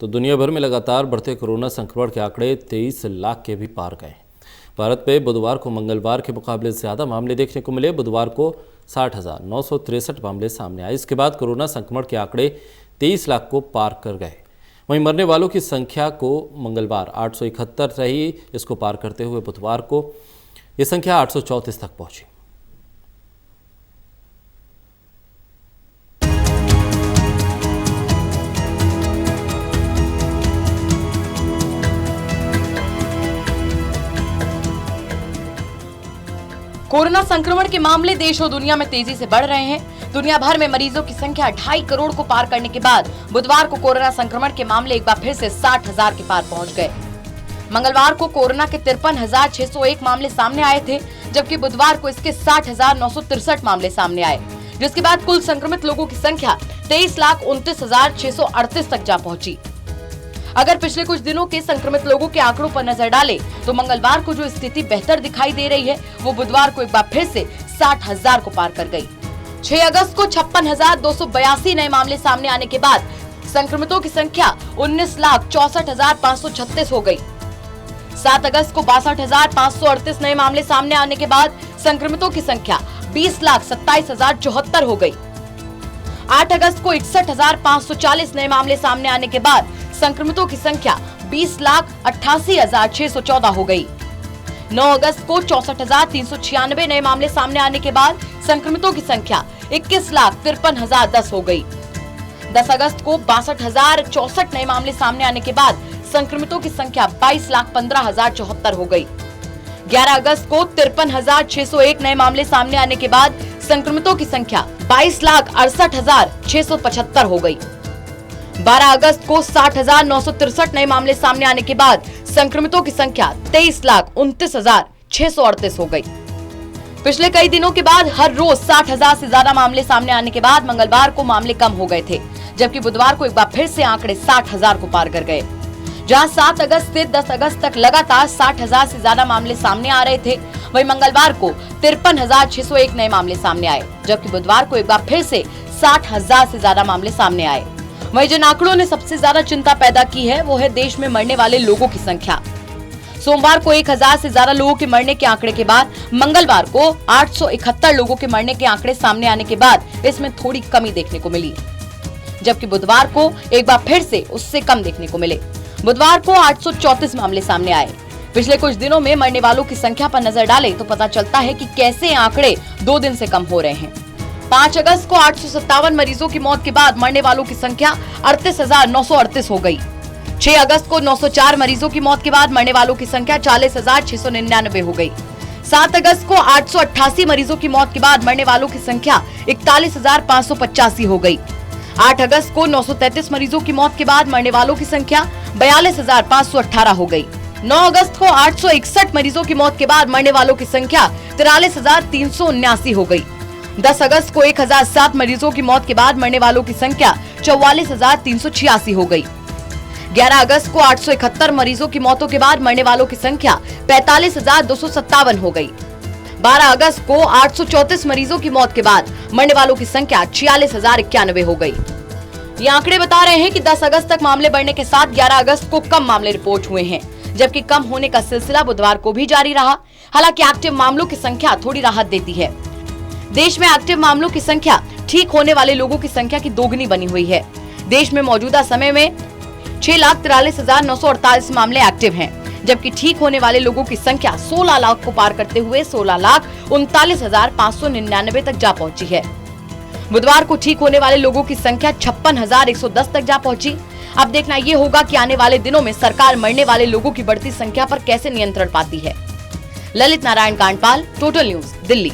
तो दुनिया भर में लगातार बढ़ते कोरोना संक्रमण के आंकड़े 23 लाख के भी पार गए। भारत में बुधवार को मंगलवार के मुकाबले ज़्यादा मामले देखने को मिले। बुधवार को 60,963 मामले सामने आए। इसके बाद कोरोना संक्रमण के आंकड़े 23 लाख को पार कर गए। वहीं मरने वालों की संख्या को मंगलवार 871 रही। इसको पार करते हुए बुधवार को ये संख्या 834 तक पहुंची। कोरोना संक्रमण के मामले देश और दुनिया में तेजी से बढ़ रहे हैं। दुनिया भर में मरीजों की संख्या 2.5 करोड़ को पार करने के बाद बुधवार को कोरोना संक्रमण के मामले एक बार फिर से 60,000 के पार पहुंच गए। मंगलवार को कोरोना के 53,601 मामले सामने आए थे, जबकि बुधवार को इसके 60,963 मामले सामने आए, जिसके बाद कुल संक्रमित लोगों की संख्या 23,29,638 तक जा पहुंची। अगर पिछले कुछ दिनों के संक्रमित लोगों के आंकड़ों पर नजर डालें, तो मंगलवार को जो स्थिति बेहतर दिखाई दे रही है, वो बुधवार को एक बार फिर से 60,000 को पार कर गई। 6 अगस्त को 56,282 नए मामले सामने आने के बाद संक्रमितों की संख्या 19,64,536 हो गई। 7 अगस्त को 62,538 नए मामले सामने आने के बाद संक्रमितों की संख्या 20,27,074 हो गई। 8 अगस्त को 61,540 नए मामले सामने आने के बाद संक्रमितों की संख्या 20,88,614 हो गई। 9 अगस्त को 64,396 नए मामले सामने आने के बाद संक्रमितों की संख्या 21,53,010 हो गई। 10 अगस्त को 62,064 नए मामले सामने आने के बाद संक्रमितों की संख्या 22,15,074 हो गई। 11 अगस्त को 53,601 नए मामले सामने आने के बाद संक्रमितों की संख्या 22,68,675 हो गई। 12 अगस्त को 60,963 नए मामले सामने आने के बाद संक्रमितों की संख्या 23,29,638 हो गई। पिछले कई दिनों के बाद हर रोज 60,000 से ज्यादा मामले सामने आने के बाद मंगलवार को मामले कम हो गए थे, जबकि बुधवार को एक बार फिर से आंकड़े 60,000 को पार कर गए। जहां 7 अगस्त से 10 अगस्त तक लगातार 60,000 से ज्यादा मामले सामने आ रहे थे, वहीं मंगलवार को 53,601 नए मामले सामने आए, जबकि बुधवार को एक बार फिर से 60,000 से ज्यादा मामले सामने आए। वहीं जिन आंकड़ों ने सबसे ज्यादा चिंता पैदा की है, वो है देश में मरने वाले लोगों की संख्या। सोमवार को 1,000 से ज्यादा लोगों के मरने के आंकड़े के बाद मंगलवार को 871 लोगों के मरने के आंकड़े सामने आने के बाद इसमें थोड़ी कमी देखने को मिली, जबकि बुधवार को एक बार फिर से उससे कम देखने को मिले। बुधवार को 834 मामले सामने आए। पिछले कुछ दिनों में मरने वालों की संख्या पर नजर डालें तो पता चलता है कि कैसे आंकड़े 2 दिन से कम हो रहे हैं। 5 अगस्त को 857 मरीजों की मौत के बाद मरने वालों की संख्या 38,938 हो गई। 6 अगस्त को 904 मरीजों की मौत के बाद मरने वालों की संख्या 40,699 हो गई। 7 अगस्त को 888 मरीजों की मौत के बाद मरने वालों की संख्या 41,585 हो गई। 8 अगस्त को 933 मरीजों की मौत के बाद मरने वालों की संख्या 42,518 हो गई। 9 अगस्त को 861 मरीजों की मौत के बाद मरने वालों की संख्या 43,379 हो गई। 10 अगस्त को 1,007 मरीजों की मौत के बाद मरने वालों की संख्या 44,386 हो गई। 11 अगस्त को 871 मरीजों की मौतों के बाद मरने वालों की संख्या 45,257 हो गई। 12 अगस्त को 834 मरीजों की मौत के बाद मरने वालों की संख्या 46,091 हो गई। ये आंकड़े बता रहे हैं कि 10 अगस्त तक मामले बढ़ने के साथ 11 अगस्त को कम मामले रिपोर्ट हुए हैं, जबकि कम होने का सिलसिला बुधवार को भी जारी रहा। हालांकि एक्टिव मामलों की संख्या थोड़ी राहत देती है। देश में एक्टिव मामलों की संख्या ठीक होने वाले लोगों की संख्या की दोगुनी बनी हुई है। देश में मौजूदा समय में 6,43,948 मामले एक्टिव हैं, जबकि ठीक होने वाले लोगों की संख्या 16 लाख को पार करते हुए 16,39,599 तक जा पहुंची है। बुधवार को ठीक होने वाले लोगों की संख्या 56,110 तक जा पहुंची। अब देखना ये होगा कि आने वाले दिनों में सरकार मरने वाले लोगों की बढ़ती संख्या पर कैसे नियंत्रण पाती है। Lalit Narayan Kandpal, total news, Delhi.